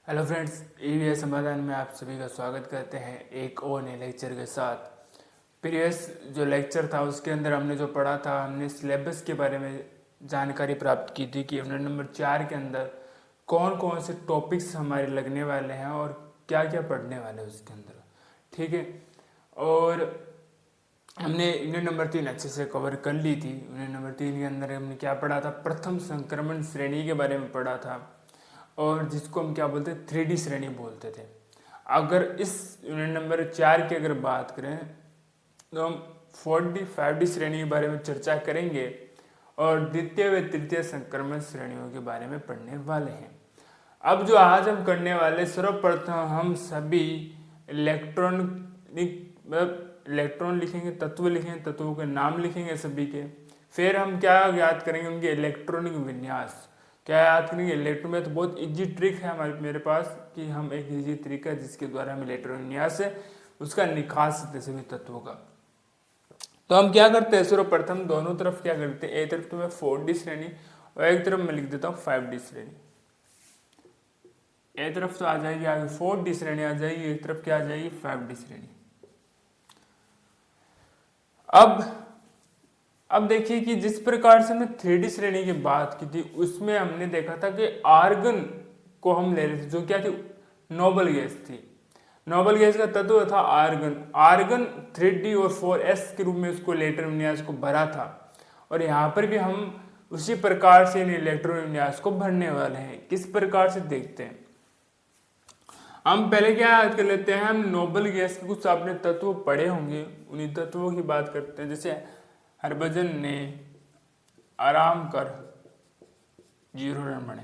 Hello friends, EVS समाधान में आप सभी का स्वागत करते हैं एक और नए लेक्चर के साथ। प्रीवियस जो लेक्चर था उसके अंदर हमने जो पढ़ा था, हमने सिलेबस के बारे में जानकारी प्राप्त की थी कि यूनिट नंबर 4 के अंदर कौन कौन से टॉपिक्स हमारे लगने वाले हैं और क्या क्या पढ़ने वाले हैं उसके अंदर। ठीक है, और हमने यूनिट नंबर 3 अच्छे से कवर कर ली थी। यूनिट नंबर 3 के अंदर हमने क्या पढ़ा था, प्रथम संक्रमण श्रेणी के बारे में पढ़ा था, और जिसको हम क्या बोलते हैं, 3D श्रेणी बोलते थे। अगर इस यूनिट नंबर 4 की अगर बात करें तो हम 4D 5D श्रेणी के बारे में चर्चा करेंगे और द्वितीय व तृतीय संक्रमण श्रेणियों के बारे में पढ़ने वाले हैं। अब जो आज हम करने वाले, सर्वप्रथम हम सभी इलेक्ट्रॉन लिखेंगे, तत्व लिखेंगे, तत्वों के नाम लिखेंगे सभी के। फिर हम क्या याद करेंगे, उनके इलेक्ट्रॉनिक विन्यास क्या याद करेंगे। इलेक्ट्रॉन में तो बहुत इजी ट्रिक है मेरे पास कि हम एक इजी ट्रिक है जिसके द्वारा हम इलेक्ट्रॉन विन्यास है उसका निकाल सकते सभी तत्वों का। तो हम क्या करते हैं, सर्वप्रथम दोनों तरफ क्या करते हैं, एक तरफ तो मैं 4D श्रेणी और एक तरफ मैं लिख देता हूँ 5D श्रेणी। एक तरफ तो आ जाएगी आगे 4D श्रेणी आ जाएगी, एक तरफ क्या आ जाएगी 5D श्रेणी। अब देखिए कि जिस प्रकार से हमने 3D श्रेणी की बात की थी उसमें हमने देखा था कि आर्गन को हम ले रहे थे, जो क्या थी, नोबल गैस थी। नोबल गैस का तत्व था आर्गन। आर्गन 3D और 4s के रूप में उसको इलेक्ट्रॉन विन्यास को भरा था, और यहाँ पर भी हम उसी प्रकार से इन इलेक्ट्रॉन विन्यास को भरने वाले हैं। किस प्रकार से देखते हैं, हम पहले क्या याद कर लेते हैं, हम नोबल गैस के कुछ आपने तत्व पढ़े होंगे, उन्हीं तत्वों की बात करते हैं। जैसे हरभजन ने आराम कर 0 रन बने।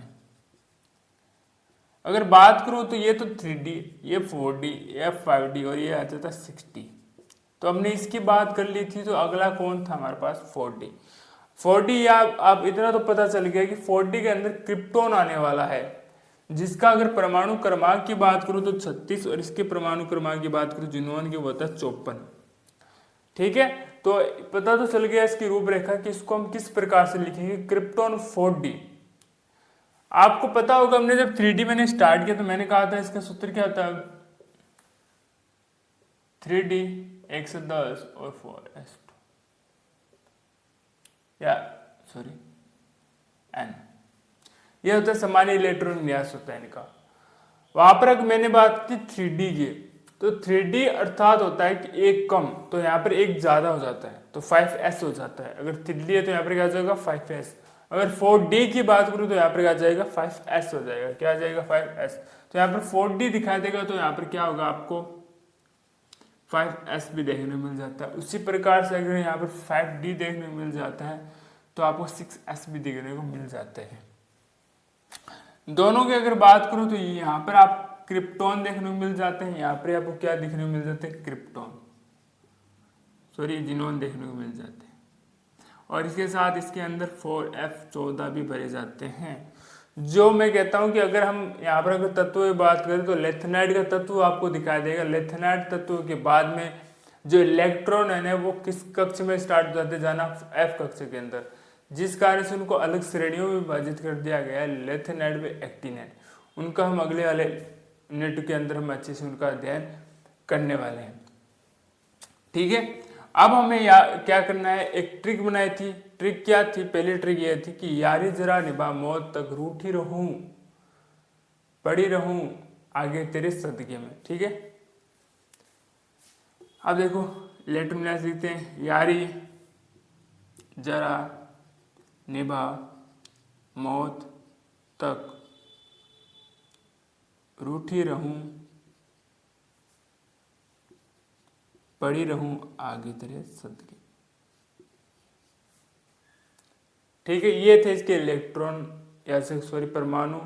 अगर बात करूं तो ये तो 3D, ये 4D, ये 5D और ये आता था 6D। तो हमने इसकी बात कर ली थी, तो अगला कौन था हमारे पास, 4D। 4D या आप इतना तो पता चल गया कि 4D के अंदर क्रिप्टॉन आने वाला है, जिसका अगर परमाणु क्रमांक की बात करूं तो 36 और इसके परमाणु क्रमांक की बात करूं जिनोन की वो होता है 54। ठीक है, तो पता तो चल गया इसकी रूपरेखा कि इसको हम किस प्रकार से लिखेंगे, क्रिप्टॉन 4D। आपको पता होगा हमने जब 3D मैंने स्टार्ट किया तो मैंने कहा था इसका सूत्र क्या होता है, 3D 110 और 4s2 या सॉरी n, ये होता है सामान्य इलेक्ट्रॉन विन्यास होता है इनका। वहां पर मैंने बात की 3D की, तो 3D अर्थात होता है कि एक कम, तो यहाँ पर एक ज्यादा हो जाता है तो 5s हो जाता है। अगर 3D है तो यहाँ पर क्या हो जाएगा 5s। अगर 4D की बात करूँ तो यहाँ पर क्या जाएगा 5s हो जाएगा। क्या आ जाएगा 5s। तो यहाँ पर 4D दिखाई देगा तो यहाँ पर क्या होगा, आपको 5s भी देखने को मिल जाता है। उसी प्रकार से अगर यहाँ पर 5D देखने को मिल जाता है तो आपको 6s भी देखने को मिल जाते हैं। दोनों की अगर बात करूं तो यहाँ पर आप क्रिप्टॉन देखने को मिल जाते हैं, यहाँ पर आपको क्या देखने को मिल जाते हैं, क्रिप्टॉन सॉरी जिनोन देखने को मिल जाते हैं। और इसके साथ इसके अंदर 4f14 भी भरे जाते हैं। जो मैं कहता हूं कि अगर हम यहाँ पर अगर तत्व की बात करें तो लेथेनाइड का तत्व आपको दिखाई देगा। लेथेनाइड तत्व के बाद में जो इलेक्ट्रॉन है वो किस कक्ष में स्टार्ट हो जाते जाना, एफ कक्ष के अंदर, जिस कारण से उनको अलग श्रेणियों में विभाजित कर दिया गया है, लेथेनाइड व एक्टिनाइड। उनका हम अगले वाले यूनिट के अंदर हम अच्छे से उनका अध्ययन करने वाले हैं। ठीक है, अब हमें क्या करना है, एक ट्रिक बनाई थी। ट्रिक क्या थी, पहली ट्रिक यह थी कि यारी जरा निभा मौत तक रूठी रहूं पड़ी रहूं आगे तेरे सदके में। ठीक है, अब देखो इलेक्ट्रॉन विन्यास लिखते हैं, यारी जरा निभा मौत तक रूठी रहूं पड़ी रहूं आगे तेरे सदके। ठीक है, ये थे इसके इलेक्ट्रॉन या सॉरी परमाणु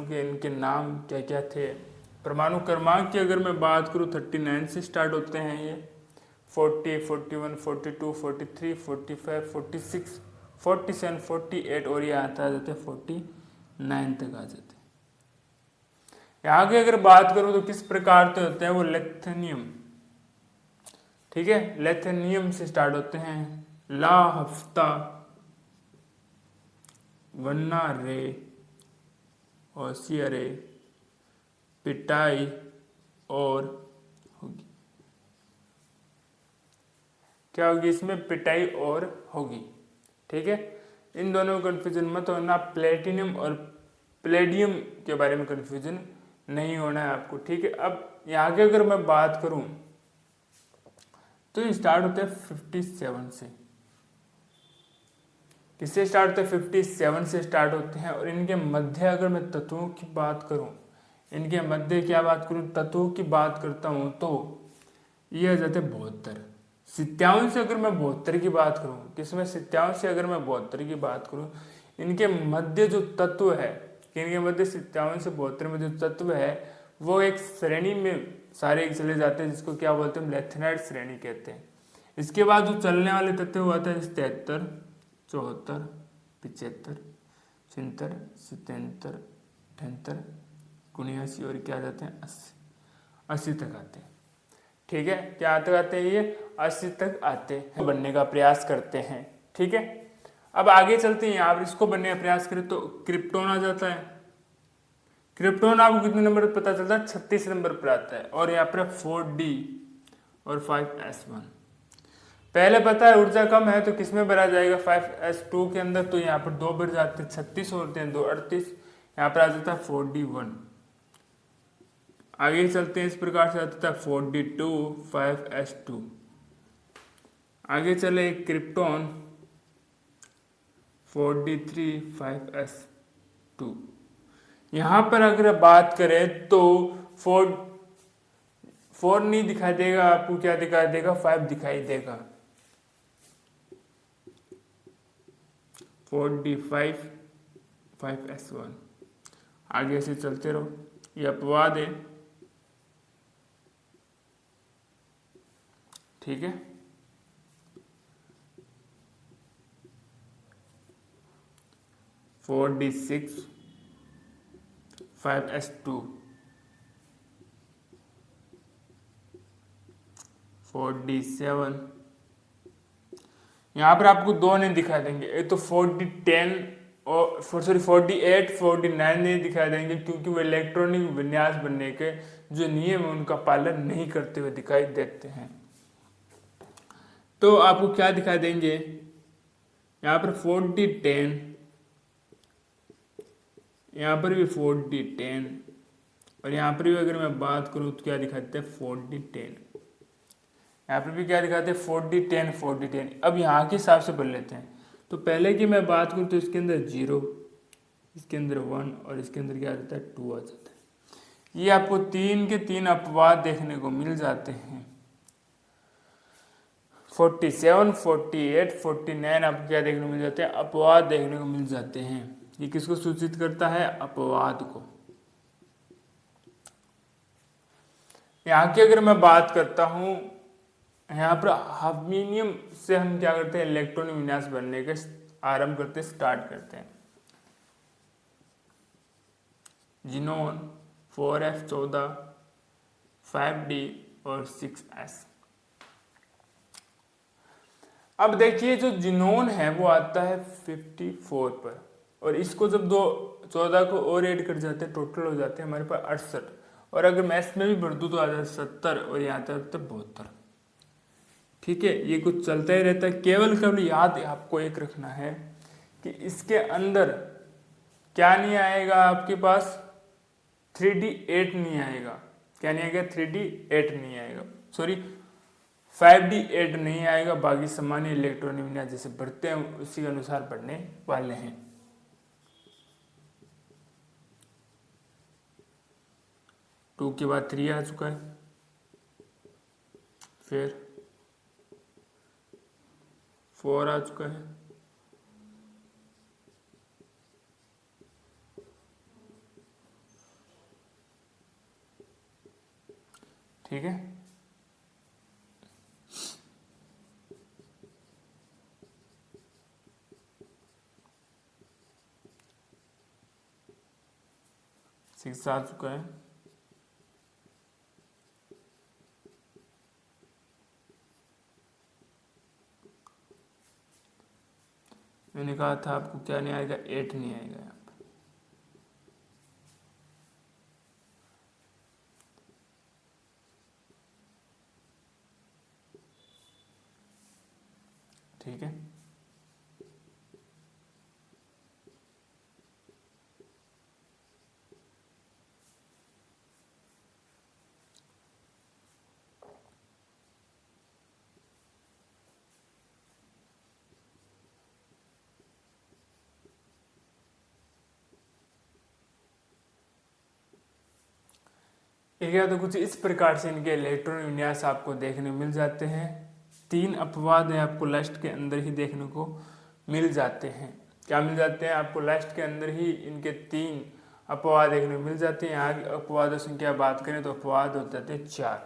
के इनके नाम क्या क्या थे। परमाणु क्रमांक की अगर मैं बात करूं 39 से स्टार्ट होते हैं ये, 40, 41, 42, 43, 45, 46, 47, 48 और ये आता जाते हैं 49 तक आ जाते हैं। यहाँ की अगर बात करूं तो किस प्रकार से होते हैं वो, लेथेनियम। ठीक है, लेथेनियम से स्टार्ट होते हैं, ला हफ्ता वन्ना रे और सी अरे पिटाई और होगी, क्या होगी इसमें, पिटाई और होगी। ठीक है, इन दोनों में कन्फ्यूजन मत होना, प्लेटिनियम और प्लेडियम के बारे में कन्फ्यूजन नहीं होना है आपको। ठीक है, अब यहाँ की अगर मैं बात करूँ तो ये स्टार्ट होते हैं 57 से। किससे स्टार्ट होते हैं, 57 से स्टार्ट होते हैं। और इनके मध्य अगर मैं तत्वों की बात करूं, इनके मध्य क्या बात करूं, तत्वों की बात करता हूं तो ये आ जाते हैं 72। 57 से अगर मैं 72 की बात करूं, किसमें 57 से अगर मैं 72 की बात करूं, इनके मध्य जो तत्व है, इनके मध्य 57 से 72 में जो तत्व है वो एक श्रेणी में सारे चले जाते हैं, जिसको क्या बोलते हैं, लेथेनाइड श्रेणी कहते हैं। इसके बाद जो चलने वाले तत्व वो आता है 73, 74, 75, 76, 77, 78, 79 और क्या जाते हैं 80 तक आते हैं। ठीक है, क्या तक आते हैं, ये 80 तक आते हैं, बनने का प्रयास करते हैं। ठीक है, अब आगे चलते हैं। आप इसको बनने का प्रयास करें तो क्रिप्टोन आ जाता है। क्रिप्टोन आपको कितने नंबर पर पता चलता है, 36 नंबर पर आता है। और यहाँ पर 4D और 5S1। पहले पता है ऊर्जा कम है तो किसमें भरा जाएगा, 5S2 के अंदर। तो यहाँ पर 2 बढ़ जाते हैं, 36 होते हैं, 2 38। यहाँ पर आ जाता है 4D1। आगे चलते हैं, इस प्रकार से आता है 4D2, 5S2। आगे चले क्रिप्टोन 4D3, 5S2। यहाँ पर अगर बात करें तो 4 नहीं दिखाई देगा आपको, क्या दिखाई देगा, 5 दिखाई देगा। 4D5, 5S1। आगे से चलते रहो, ये अपवाद है। ठीक है, four D six, 5S2, 4D7। यहाँ पर आपको 2 नहीं दिखा देंगे, एक तो 4D10 और 4D8, 4D9 नहीं दिखा देंगे, क्योंकि वो इलेक्ट्रॉनिक विन्यास बनने के जो नियम है उनका पालन नहीं करते हुए दिखाई देते हैं। तो आपको क्या दिखा देंगे, यहाँ पर 4D10, यहाँ पर भी 4D10, और यहाँ पर भी अगर मैं बात करूँ तो क्या दिखाते हैं, 4D10। यहाँ पर भी क्या दिखाते हैं, 4D10, 4D10। अब यहाँ के हिसाब से बन लेते हैं। तो पहले की मैं बात करूँ तो इसके अंदर 0, इसके अंदर 1 और इसके अंदर क्या आ जाता है, 2 आ जाता है। ये आपको 3 के 3 अपवाद देखने को मिल जाते हैं। 47, 48, 49 आपको क्या देखने को मिल जाते हैं, अपवाद देखने को मिल जाते हैं। ये किसको सूचित करता है, अपवाद को। यहाँ की अगर मैं बात करता हूँ, यहाँ पर हार्मोनियम से हम क्या करते हैं, इलेक्ट्रॉन विन्यास बनने के आरंभ करते, स्टार्ट करते हैं। जिनोन 4F14, 5D और 6S। अब देखिए जो जिनोन है वो आता है 54 पर, और इसको जब 14 को और ऐड कर जाते हैं, टोटल हो जाते हैं हमारे पास 68। और अगर मैं इसमें भी भर दूँ तो आ जाता है 70, और यहाँ तक 72। ठीक है, ये कुछ चलता ही रहता है। केवल याद आपको एक रखना है कि इसके अंदर क्या नहीं आएगा, आपके पास 3D8 नहीं आएगा। क्या नहीं आएगा, 3D8 नहीं आएगा, सॉरी 5D8 नहीं आएगा। बाकी सामान्य इलेक्ट्रॉन विन्यास जैसे बढ़ते हैं उसी के अनुसार बढ़ने वाले हैं। टू के बाद 3 आ चुका है, फिर 4 आ चुका है, ठीक है। सिक्स आ चुका है, मैंने कहा था आपको क्या नहीं आएगा, 8 नहीं आएगा यहाँ पर। ठीक है। या तो कुछ इस प्रकार से इनके इलेक्ट्रॉन विन्यास आपको देखने मिल जाते हैं। 3 अपवाद है आपको लास्ट के अंदर ही देखने को मिल जाते हैं। क्या मिल जाते हैं आपको लास्ट के अंदर ही इनके 3 अपवाद देखने को मिल जाते हैं। यहाँ अपवादों संख्या बात करें तो अपवाद हो जाते हैं 4।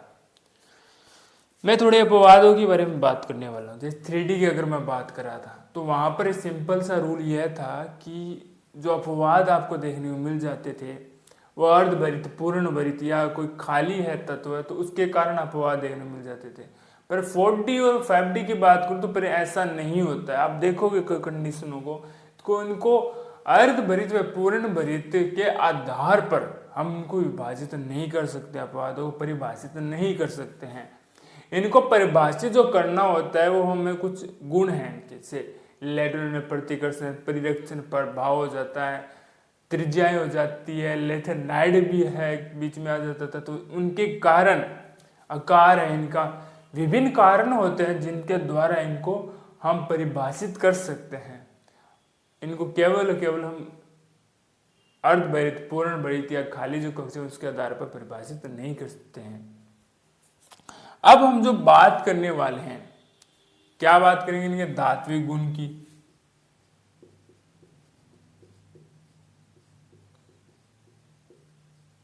मैं थोड़े अपवादों के बारे में बात करने वाला हूँ। जैसे 3D की अगर मैं बात कर रहा था तो वहाँ पर सिंपल सा रूल यह था कि जो अपवाद आपको देखने को मिल जाते थे वो अर्धभरित, पूर्ण भरित या कोई खाली है तत्व है तो उसके कारण अपवाद देखने को मिल जाते थे। पर 4D और 5D की बात करूँ तो पर ऐसा नहीं होता है। आप देखोगे कंडीशनों को इनको अर्धभरित व पूर्ण भरित के आधार पर हम इनको विभाजित नहीं कर सकते, अपवादों को परिभाषित नहीं कर सकते हैं। इनको परिभाषित जो करना होता है वो हमें कुछ गुण हैं, जैसे इलेक्ट्रॉन में प्रतिकर्षण, परिरक्षण, प्रभाव हो जाता है, त्रिज्याएं हो जाती है, लेथेनाइड भी है बीच में आ जाता था। तो उनके कारण आकार है इनका, विभिन्न कारण होते हैं जिनके द्वारा इनको हम परिभाषित कर सकते हैं। इनको केवल हम अर्धभरित, पूर्ण भरित या खाली जो कक्ष है उसके आधार पर परिभाषित नहीं कर सकते हैं। अब हम जो बात करने वाले हैं, क्या बात करेंगे इनके धात्विक गुण की।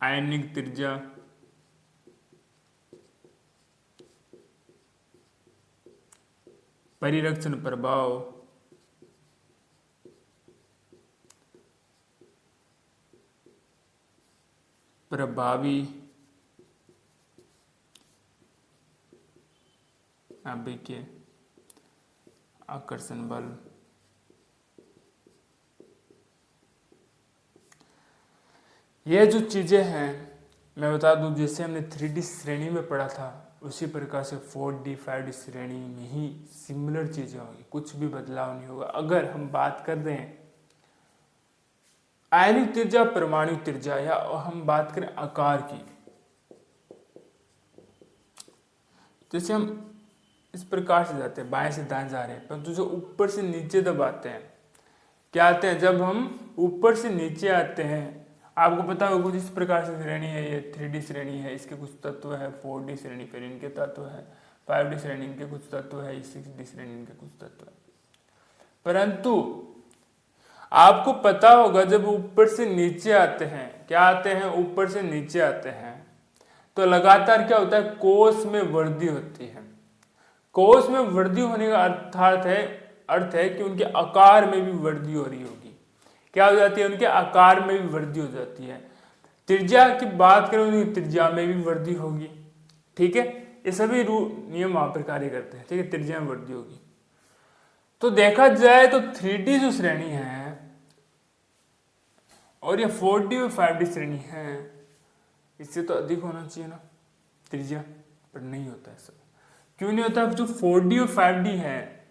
आयनिक त्रिज्या, परिरक्षण प्रभाव, प्रभावी आवेग, आकर्षण बल, ये जो चीजें हैं मैं बता दूं, जैसे हमने 3D श्रेणी में पढ़ा था उसी प्रकार से 4D 5D श्रेणी में ही सिमिलर चीजें होंगी, कुछ भी बदलाव नहीं होगा। अगर हम बात कर रहे हैं आयनिक त्रिज्या, परमाणु त्रिज्या, या हम बात करें आकार की, जैसे हम इस प्रकार से जाते हैं, बाएं से दाएं जा रहे हैं, परंतु जो ऊपर से नीचे दबाते हैं क्या आते हैं, जब हम ऊपर से नीचे आते हैं आपको पता होगा कुछ इस प्रकार से श्रेणी है, ये 3D श्रेणी है, इसके कुछ तत्व है, 4D श्रेणी पर इनके तत्व है, 5D श्रेणी इनके कुछ तत्व है, 6D श्रेणी इनके कुछ तत्व है। परंतु आपको पता होगा जब ऊपर से नीचे आते हैं, क्या आते हैं, ऊपर से नीचे आते हैं तो लगातार क्या होता है, कोश में वृद्धि होती है। कोश में वृद्धि होने का अर्थ है कि उनके आकार में भी वृद्धि हो रही होगी। क्या हो जाती है, उनके आकार में भी वृद्धि हो जाती है। त्रिज्या की बात करें उनकी त्रिज्या में भी वृद्धि होगी। ठीक है, ये सभी नियम वहां पर कार्य करते हैं। ठीक है, त्रिज्या में वृद्धि होगी। तो देखा जाए तो 3D जो श्रेणी है और ये 4D और 5D श्रेणी है, इससे तो अधिक होना चाहिए ना त्रिज्या, पर नहीं होता है सब। क्यों नहीं होता, जो 4D और 5D है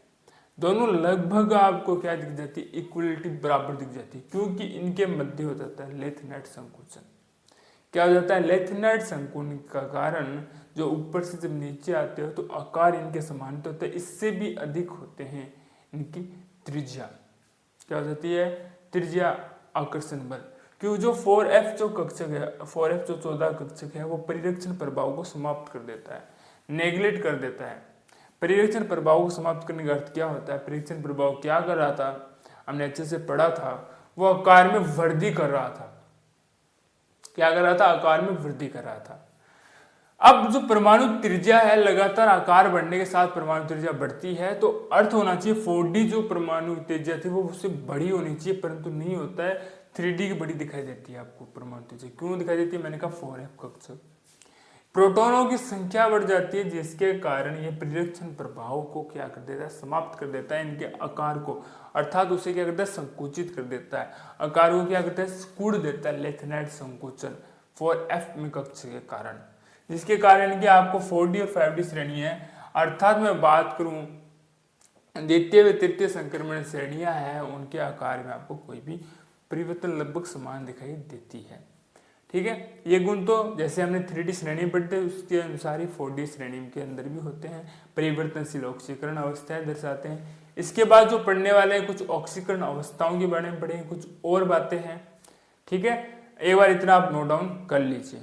दोनों लगभग आपको क्या दिख जाती है, इक्वलिटी बराबर दिख जाती है, क्योंकि इनके मध्य हो जाता है लेथनाइट संकुचन। क्या हो जाता है, लेथनाइट संकुचन का कारण जो ऊपर से जब नीचे आते हो तो आकार इनके समान तो होता है, इससे भी अधिक होते हैं इनकी त्रिज्या। क्या हो जाती है, त्रिज्या आकर्षण बल। क्यों, जो 4F जो कक्षक है, 4F जो 14 कक्षक है वो परिरक्षण प्रभाव को समाप्त कर देता है, नेग्लेक्ट कर देता है। परिरक्षण प्रभाव को समाप्त करने का अर्थ क्या होता है, परिरक्षण प्रभाव क्या कर रहा था, हमने अच्छे से पढ़ा था, वो आकार में वृद्धि कर रहा था। क्या कर रहा था, आकार में वृद्धि कर रहा था। अब जो परमाणु त्रिज्या है, लगातार आकार बढ़ने के साथ परमाणु त्रिज्या बढ़ती है, तो अर्थ होना चाहिए 4D जो परमाणु त्रिज्या थी वो उससे बड़ी होनी चाहिए, परंतु नहीं होता है। 3D की बड़ी दिखाई देती है आपको परमाणु त्रिज्या। क्यों दिखाई देती है, मैंने कहा 4F कक्षक। प्रोटॉनों की संख्या बढ़ जाती है जिसके कारण ये परिरक्षण प्रभाव को क्या कर देता है, समाप्त कर देता है, इनके आकार को, अर्थात उसे क्या करता है, संकुचित कर देता है, आकार को क्या करता है, सिकुड़ देता है, लेथनाइट संकुचन 4F में कक्ष के कारण, जिसके कारण कि आपको 4D और 5D श्रेणी है। अर्थात मैं बात करूं द्वितीय व तृतीय संक्रमण श्रेणियां हैं उनके आकार में आपको कोई भी परिवर्तन लगभग समान दिखाई देती है। ठीक है, ये गुण तो जैसे हमने 3D श्रेणी पढ़ते उसके अनुसार ही 4D श्रेणी के अंदर भी होते हैं। परिवर्तनशील ऑक्सीकरण अवस्थाएं दर्शाते हैं। इसके बाद जो पढ़ने वाले हैं कुछ ऑक्सीकरण अवस्थाओं के बारे में पढ़ेंगे, कुछ और बातें हैं। ठीक है, एक बार इतना आप नोट डाउन कर लीजिए।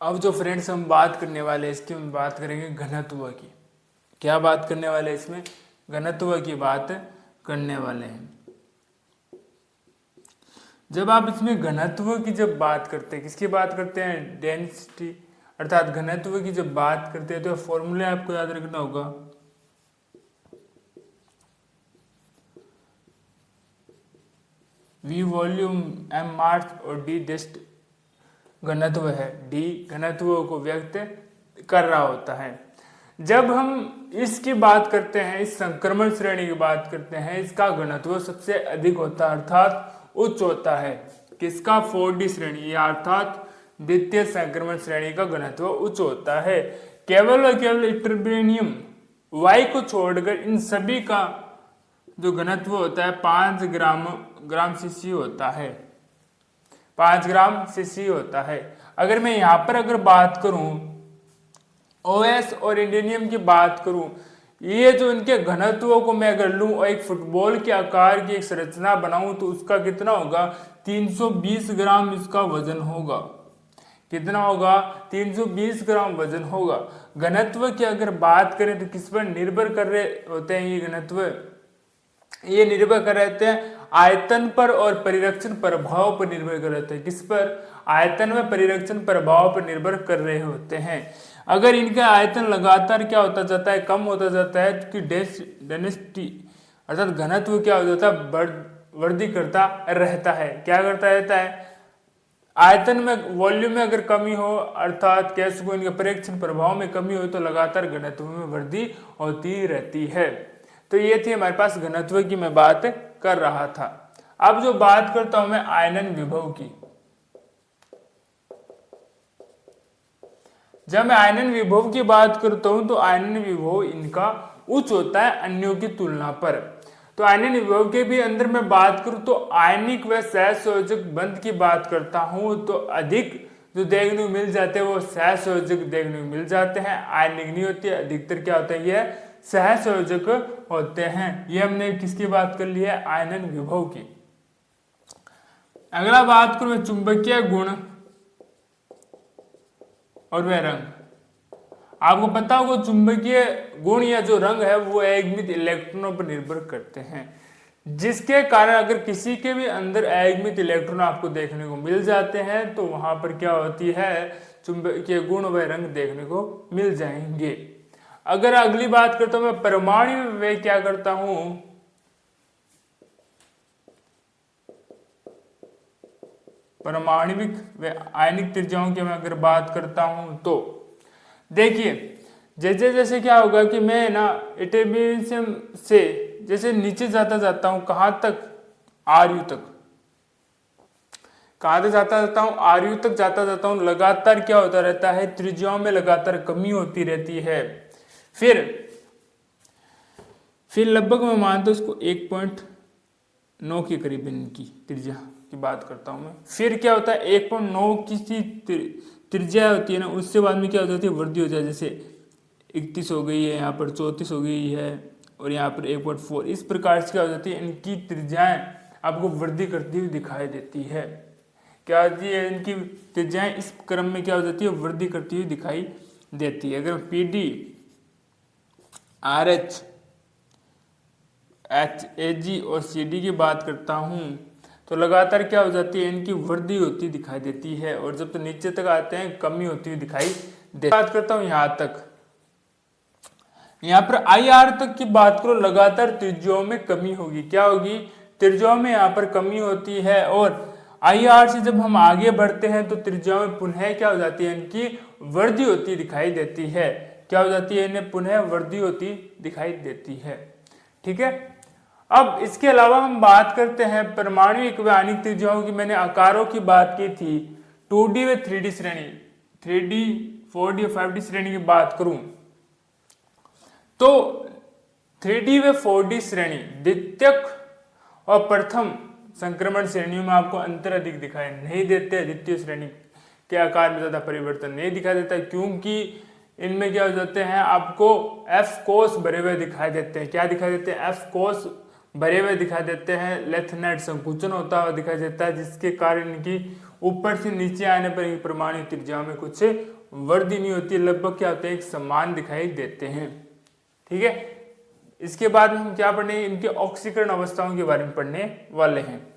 अब जो फ्रेंड्स हम बात करने वाले हैं इसकी हम बात करेंगे घनत्व की। क्या बात करने वाले हैं इसमें? घनत्व की बात करने वाले हैं। जब आप इसमें घनत्व की जब बात करते हैं, किसकी बात करते हैं? डेंसिटी अर्थात घनत्व की जब बात करते हैं तो फॉर्मूला आपको याद रखना होगा। V वॉल्यूम, M मास और D डिस्ट घनत्व है। D घनत्व को व्यक्त कर रहा होता है। जब हम इसकी बात करते हैं, इस संक्रमण श्रेणी की बात करते हैं, इसका घनत्व सबसे अधिक होता है अर्थात उच्च होता है। किसका? 4D श्रेणी या अर्थात द्वितीय संक्रमण श्रेणी का घनत्व उच्च होता है। केवल और केवल इटरबेनियम Y को छोड़कर इन सभी का जो घनत्व होता है 5 ग्राम सीसी होता है। 5 ग्राम सीसी होता है। अगर मैं यहाँ पर अगर बात करूं OS और इंडिनियम की बात करूं, ये जो इनके घनत्वों को मैं अगर लूं और एक फुटबॉल के आकार की एक संरचना बनाऊं तो उसका कितना होगा? 320 ग्राम इसका वजन होगा। कितना होगा? 320 ग्राम वजन होगा। घनत्व की अगर बात करें तो किस पर निर्भर कर रहे होते हैं ये घनत्व? ये निर्भर कर रहते हैं आयतन पर और परिरक्षण प्रभाव पर निर्भर कर रहते हैं। किस पर? आयतन व परिरक्षण प्रभाव पर निर्भर कर रहे होते हैं। अगर इनका आयतन लगातार क्या होता जाता है? कम होता जाता है कि डेंसिटी अर्थात घनत्व क्या हो जाता है? वृद्धि करता रहता है। क्या करता रहता है? आयतन में, वॉल्यूम में अगर कमी हो अर्थात कह सको इनके परिरक्षण प्रभाव में कमी हो तो लगातार घनत्व में वृद्धि होती रहती है। तो ये थी हमारे पास घनत्व की मैं बात कर रहा था। अब जो बात करता हूं मैं आयनन विभव की। जब मैं आयनन विभव की बात करता हूं तो आयनन विभव इनका उच्च होता है अन्यों की तुलना पर। तो आयनन विभव के भी अंदर मैं बात करूं तो आयनिक व सहसंयोजक बंध की बात करता हूं तो अधिक जो देखने को मिल जाते हैं वो सहसंयोजक देखने को मिल जाते हैं। आयनिक नहीं होती है, अधिकतर क्या होता है? ये सहसंयोजक होते हैं। ये हमने किसकी बात कर ली है? आयनन विभव की। अगला बात करूं मैं चुंबकीय गुण और वह रंग। आपको पता होगा चुंबकीय गुण या जो रंग है वो अयस्मित इलेक्ट्रॉनों पर निर्भर करते हैं, जिसके कारण अगर किसी के भी अंदर अयस्मित इलेक्ट्रॉन आपको देखने को मिल जाते हैं तो वहां पर क्या होती है? चुंबकीय गुण व रंग देखने को मिल जाएंगे। अगर अगली बात करता हूं मैं परमाणु में वे क्या करता हूं? परमाणविक व आयनिक त्रिज्याओं की मैं अगर बात करता हूं तो देखिए जैसे जैसे क्या होगा कि मैं ना इटरबेनियम से जैसे नीचे जाता हूं, कहां तक? आरयू तक। कहां तक जाता हूं? आरयू तक जाता हूं। लगातार क्या होता रहता है? त्रिज्याओं में लगातार कमी होती रहती है। फिर लगभग मैं मानता हूं इसको 1.9 के करीब इनकी त्रिज्या की बात करता हूं मैं। फिर क्या होता है? 1.9 की त्रिज्या होती है ना, उससे बाद में क्या हो जाती है? वृद्धि हो जाती है। जैसे 31 हो गई है, यहाँ पर 34 हो गई है और यहाँ पर 1.4। इस प्रकार से क्या हो जाती है? इनकी त्रिज्याएं आपको वृद्धि करती हुई दिखाई देती है। क्या होती है? इनकी त्रिज्याएं इस क्रम में क्या हो जाती है? वृद्धि करती हुई दिखाई देती है। अगर PD, RH, HAG और CD की बात करता हूं तो लगातार क्या हो जाती है? इनकी वृद्धि होती दिखाई देती है और जब तो नीचे तक आते हैं कमी होती हुई दिखाई देती है। बात करता हूं यहां तक, यहां पर IR तक की बात करो, लगातार त्रिज्याओं में कमी होगी। क्या होगी? त्रिज्याओं में यहां पर कमी होती है और IR से जब हम आगे बढ़ते हैं तो त्रिज्याओं में पुनः क्या हो जाती है? इनकी वृद्धि होती दिखाई देती है। क्या हो जाती है? इन्हें पुनः वृद्धि होती दिखाई देती है। ठीक है, अब इसके अलावा हम बात करते हैं परमाणु व आयनिक त्रिज्याओं की। मैंने आकारों की बात की थी। 2D व 3D श्रेणी, 3D, 4D और 5D श्रेणी की बात करूं तो 3D व 4D श्रेणी द्वितीयक और प्रथम संक्रमण श्रेणियों में आपको अंतर अधिक दिखाई नहीं देते हैं। द्वितीय श्रेणी के आकार में ज्यादा परिवर्तन नहीं दिखाई देता, क्योंकि इनमें क्या हो जाते हैं, आपको एफ कोष भरे हुए दिखाई देते हैं। क्या दिखाई देते हैं? एफ कोष भरे हुए दिखाई देते हैं। लेथनाइट संकुचन होता हुआ दिखाई देता है, जिसके कारण इनकी ऊपर से नीचे आने पर परमाणु त्रिज्याओं में कुछ वृद्धि नहीं होती, लगभग क्या होते हैं, एक समान दिखाई देते हैं। ठीक है, इसके बाद में हम क्या पढ़ने, इनके ऑक्सीकरण अवस्थाओं के बारे में पढ़ने वाले हैं।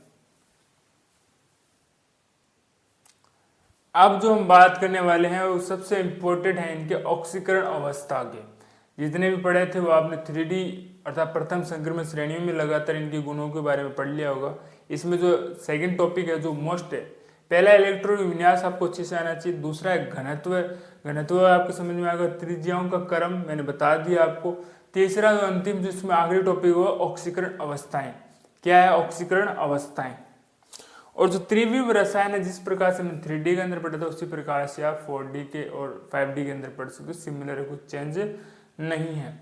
अब जो हम बात करने वाले हैं वो सबसे इंपॉर्टेंट है इनके ऑक्सीकरण अवस्था के। जितने भी पढ़े थे वो आपने 3D अर्थात प्रथम संक्रमण श्रेणियों में लगातार इनके गुणों के बारे में पढ़ लिया होगा। इसमें जो सेकंड टॉपिक है जो मोस्ट है, पहला इलेक्ट्रॉन विन्यास आपको अच्छे से आना चाहिए, दूसरा है घनत्व, घनत्व आपको समझ में आएगा, त्रिज्याओं का क्रम मैंने बता दिया आपको, तीसरा जो अंतिम जो इसमें आखिरी टॉपिक हुआ ऑक्सीकरण अवस्थाएं। क्या है ऑक्सीकरण अवस्थाएं? और जो त्रिविम रसायन है, जिस प्रकार से हमने 3D के अंदर पढ़ा था उसी प्रकार से आप 4D के और 5D के अंदर पढ़ सकते हो, सिमिलर है, कुछ चेंज नहीं है।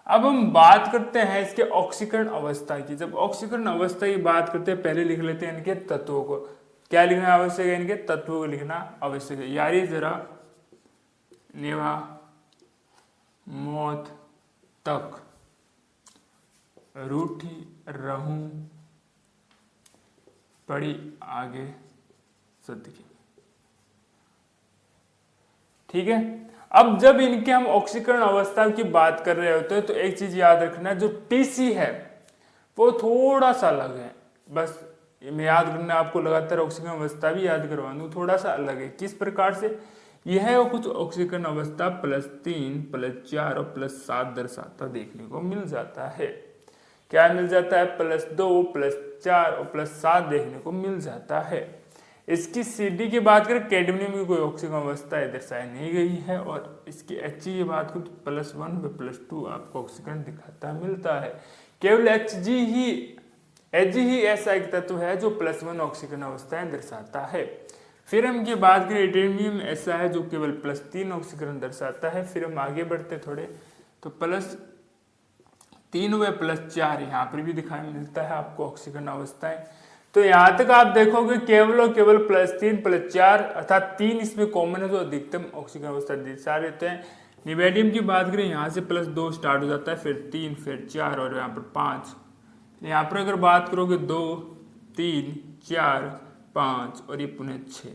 अब हम बात करते हैं इसके ऑक्सीकरण अवस्था की। जब ऑक्सीकरण अवस्था की बात करते हैं, पहले लिख लेते हैं इनके तत्वों को। क्या लिखना आवश्यक है? इनके तत्वों को लिखना आवश्यक है। यारी जरा नेवा मौत तक रूठी रहूं पड़ी आगे सत्य की। ठीक है, अब जब इनके हम ऑक्सीकरण अवस्था की बात कर रहे होते हैं तो एक चीज याद रखना, जो टीसी है वो थोड़ा सा अलग है। बस मैं याद करना, आपको लगातार ऑक्सीकरण अवस्था भी याद करवा दूं, थोड़ा सा अलग है। किस प्रकार से? यह है वो कुछ ऑक्सीकरण अवस्था +3 +4 और +7 दर्शाता देखने को मिल जाता है। क्या मिल जाता है? +2 +4 और +7 देखने को मिल जाता है। इसकी CD की बात करें, कैडमियम की कोई ऑक्सीकरण अवस्था दर्शाई नहीं गई है, और इसकी He की बात करें तो +1 व +2 आपको ऑक्सीकरण दिखाता मिलता है। केवल Hg ही ऐसा एक तत्व है जो +1 ऑक्सीकरण अवस्थाएं दर्शाता है। फिर हम की बात करें, एटेनियम ऐसा है जो केवल +3 ऑक्सीकरण दर्शाता है। फिर हम आगे बढ़ते थोड़े, तो +3 व +4 यहाँ पर भी दिखाई मिलता है आपको ऑक्सीकरण अवस्थाएं। तो यहाँ तक आप देखोगे केवल और केवल +3 +4 अर्थात 3 इसमें कॉमन है जो अधिकतम ऑक्सीकरण अवस्था दर्शा देते हैं। निवेडियम की बात करें, यहाँ से +2 स्टार्ट हो जाता है, फिर 3 फिर 4 और यहाँ पर 5। यहाँ पर अगर बात करोगे 2 3 4 5 और ये पुनः 6।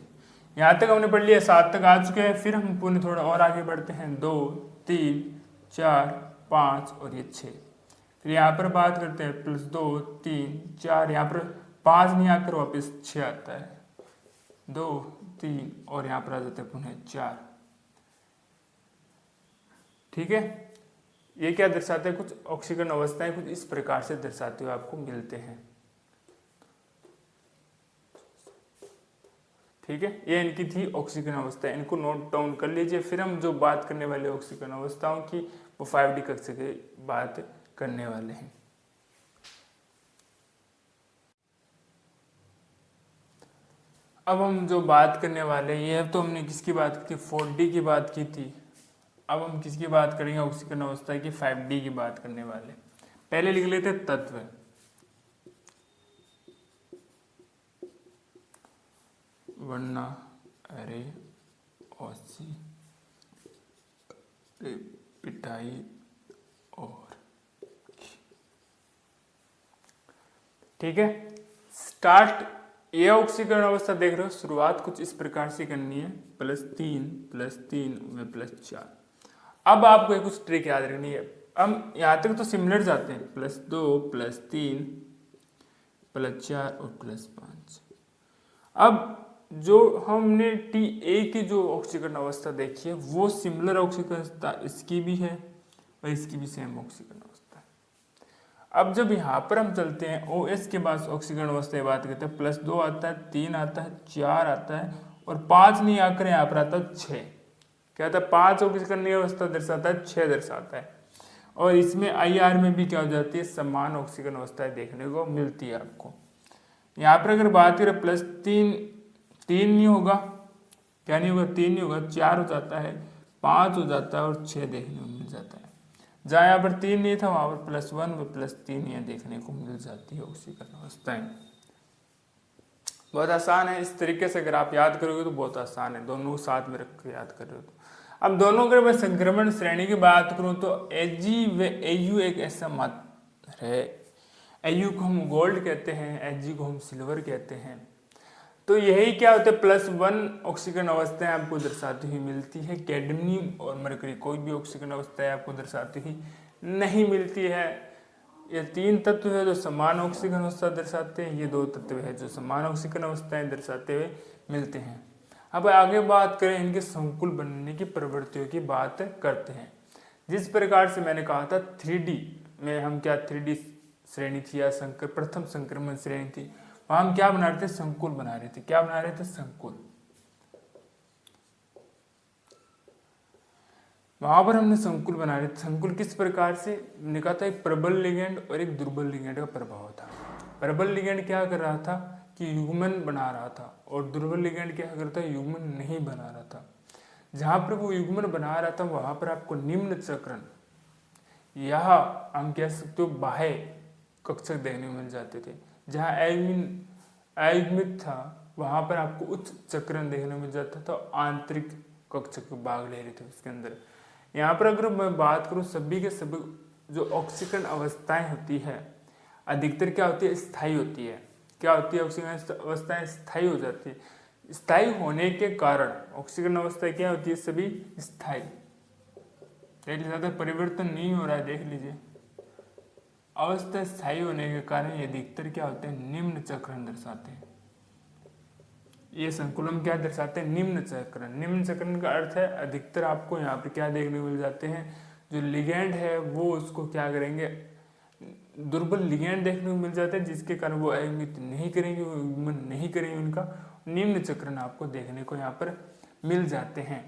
यहाँ तक हमने पढ़ लिया, 7 तक आ चुके हैं। फिर हम पुनः थोड़ा और आगे बढ़ते हैं, 2 3 4 5 और ये 6। फिर यहाँ पर बात करते हैं +2 3 4, यहाँ पर 5 नहीं आकर वापस 6 आता है, 2 3 और यहाँ पर आ जाते हैं पुनः 4। ठीक है, ये क्या दर्शाते हैं? कुछ ऑक्सीकरण अवस्थाएं कुछ इस प्रकार से दर्शाते हुए आपको मिलते हैं। ठीक है, ये इनकी थी ऑक्सीकरण अवस्था, इनको नोट डाउन कर लीजिए। फिर हम जो बात करने वाले ऑक्सीकरण अवस्थाओं की वो 5D कक्षा की बात करने वाले हैं। अब हम जो बात करने वाले हैं, ये तो हमने किसकी बात की थी? 4D की बात की थी। अब हम किसकी बात करेंगे? ऑक्सीकरण अवस्था की 5D की बात करने वाले। पहले लिख लेते तत्व। वरना अरे औसी पिटाई और ठीक है, स्टार्ट। ये ऑक्सीकरण अवस्था देख रहे हो, शुरुआत कुछ इस प्रकार से करनी है, +3 +3 व +4। अब आपको कुछ ट्रिक याद रखनी है। हम यहाँ तक तो सिमिलर जाते हैं, +2 +3 +4 और +5। अब जो हमने TA की जो ऑक्सीकरण अवस्था देखी है वो सिमिलर ऑक्सीकरण अवस्था इसकी भी है और इसकी भी सेम ऑक्सीकरण अवस्था है। अब जब यहाँ पर हम चलते हैं OS के पास ऑक्सीकरण अवस्था की बात करते हैं, +2 आता है, 3 आता है, 4 आता है और 5 नहीं आकर यहाँ पर आता है 6। क्या था? 5 ऑक्सीकरण अवस्था दर्शाता है, 6 दर्शाता है। और इसमें IR में भी क्या हो जाती है? समान ऑक्सीकरण अवस्थाएं देखने को मिलती है आपको। यहाँ पर अगर बात करें +3 नहीं होगा, क्या नहीं होगा? 3 नहीं होगा, 4 हो जाता है, 5 हो जाता है और 6 देखने को मिल जाता है। जहाँ यहाँ पर 3 नहीं था वहाँ पर +1 व +3 यहाँ देखने को मिल जाती है ऑक्सीकरण अवस्थाएं। बहुत आसान है, इस तरीके से अगर आप याद करोगे तो बहुत आसान है, दोनों को साथ में रख कर याद कर रहे हो तो। अब दोनों अगर मैं संक्रमण श्रेणी की बात करूं तो Ag व Au एक ऐसा मात्र है, Au को हम गोल्ड कहते हैं, Ag को हम सिल्वर कहते हैं। तो यही क्या होता है, +1 ऑक्सीकरण अवस्थाएं आपको दर्शाती हुई मिलती है। कैडमियम और मरकरी कोई भी ऑक्सीकरण अवस्थाएं आपको दर्शाती हुई नहीं मिलती है। ये 3 तत्व है जो समान ऑक्सीकरण अवस्था दर्शाते हैं, ये 2 तत्व है जो समान ऑक्सीकरण अवस्थाएं दर्शाते हुए मिलते हैं। अब आगे बात करें इनके संकुल बनने की प्रवृत्तियों की बात करते हैं। जिस प्रकार से मैंने कहा था 3D में हम क्या 3D श्रेणी थी या प्रथम संक्रमण श्रेणी थी, वहां हम क्या बना रहे थे, संकुल बना रहे थे। क्या बना रहे थे, संकुल। वहां पर हमने संकुल बना रहे थे। संकुल किस प्रकार से, मैंने कहा था एक प्रबल लिगेंड और एक दुर्बल लिगेंड का प्रभाव था। प्रबल लिगेंड क्या कर रहा था कि युग्मन बना रहा था, और दुर्बल लिगेंड क्या करता है, युग्मन नहीं बना रहा था। जहां पर वो युग्मन बना रहा था वहां पर आपको निम्न चक्रण या हम कह सकते हो बाह्य कक्षक देखने को मिल जाते थे। जहाँ अयुग्मित था वहां पर आपको उच्च चक्रण देखने को मिल जाता था, आंतरिक कक्षक भाग ले रहे थे उसके अंदर। यहाँ पर अगर मैं बात करूँ सभी के सभी जो ऑक्सीकरण अवस्थाएं होती है अधिकतर क्या होती है, स्थायी होती है। क्या होती है, ऑक्सीकरण अवस्थाएं स्थायी हो जाती है। स्थायी होने के कारण ऑक्सीकरण अवस्था क्या होती है, सभी स्थायी, ज्यादा परिवर्तन नहीं हो रहा है। देख लीजिए, अवस्था स्थायी होने के कारण ये अधिकतर क्या होते हैं, निम्न चक्रण दर्शाते हैं। ये संकुलन क्या दर्शाते हैं, निम्न चक्रण। निम्न चक्रण का अर्थ है अधिकतर आपको यहाँ पे क्या देखने को मिल जाते हैं, जो लिगेंड है वो उसको क्या करेंगे, दुर्बल लिगेंड देखने को मिल जाते हैं, जिसके कारण वो अयुग्मित नहीं करेंगे, वो युग्मन नहीं करेंगे, उनका निम्न चक्रण आपको देखने को यहाँ पर मिल जाते हैं।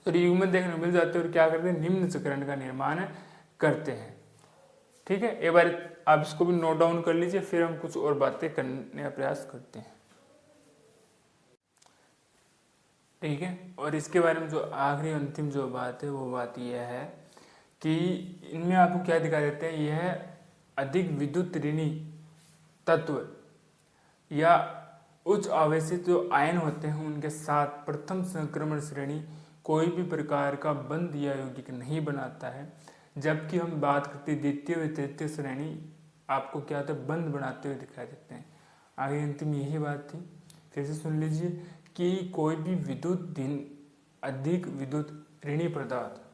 तो युग्मन देखने को मिल जाते हैं और क्या करते हैं, निम्न चक्रण का निर्माण करते हैं। ठीक है, एक बार आप इसको भी नोट डाउन कर लीजिए, फिर हम कुछ और बातें करने का प्रयास करते हैं। ठीक है, और इसके बारे में जो आखिरी अंतिम जो बात है वो बात यह है कि इनमें आपको क्या दिखा देते हैं, यह अधिक विद्युत ऋणी तत्व या उच्च आवेशित जो आयन होते हैं उनके साथ प्रथम संक्रमण श्रेणी कोई भी प्रकार का बंध या यौगिक नहीं बनाता है, जबकि हम बात करते हैं द्वितीय व तृतीय श्रेणी आपको क्या होता है, बंध बनाते हुए दिखाई देते हैं। आगे अंतिम यही बात थी, फिर से सुन लीजिए कि कोई भी अधिक विद्युत ऋणी पदार्थ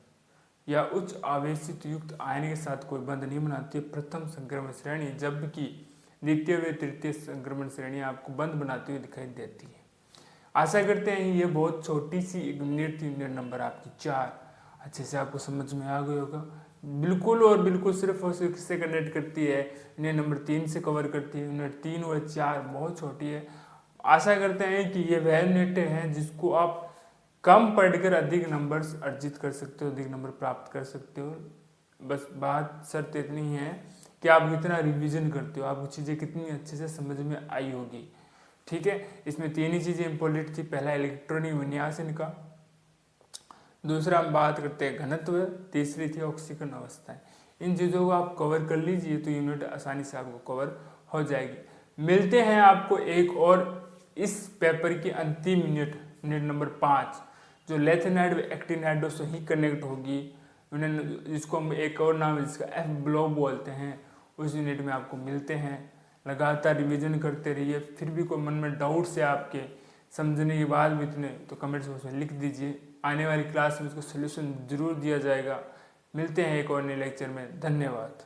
या उच्च आवेशित युक्त आयन के साथ कोई बंध नहीं बनाती है प्रथम संक्रमण श्रेणी, जबकि द्वितीय व तृतीय संक्रमण श्रेणी आपको बंध बनाती हुई दिखाई देती है। आशा करते हैं ये बहुत छोटी सी यूनिट थी, यूनिट नंबर आपकी 4 अच्छे से आपको समझ में आ गया होगा। बिल्कुल और बिल्कुल सिर्फ और सिर्फ किससे कनेक्ट करती है, यूनिट नंबर 3 से कवर करती है। यूनिट 3 और 4 बहुत छोटी है। आशा करते हैं कि ये वह यूनिट हैं जिसको आप कम पढ़कर अधिक नंबर्स अर्जित कर सकते हो, अधिक नंबर प्राप्त कर सकते हो। बस बात शर्त इतनी है कि आप कितना रिवीजन करते हो, आपको चीज़ें कितनी अच्छे से समझ में आई होगी। ठीक है, इसमें 3 ही चीज़ें इंपॉर्टेंट थी। पहला इलेक्ट्रॉनिक विन्यास इनका, दूसरा हम बात करते हैं घनत्व, तीसरी थी ऑक्सीकरण अवस्थाएं। इन चीज़ों को आप कवर कर लीजिए तो यूनिट आसानी से आपको कवर हो जाएगी। मिलते हैं आपको एक और इस पेपर की अंतिम यूनिट, यूनिट नंबर 5 जो लेथेनाइड व एक्टिनाइडो से ही कनेक्ट होगी, जिसको हम एक और नाम है जिसका एफ ब्लॉक बोलते हैं। उस यूनिट में आपको मिलते हैं। लगातार रिवीजन करते रहिए। फिर भी कोई मन में डाउट्स है आपके समझने के बाद भी इतने, तो कमेंट्स बॉक्स में लिख दीजिए। आने वाली क्लास में उसको सोल्यूशन जरूर दिया जाएगा। मिलते हैं एक और नए लेक्चर में। धन्यवाद।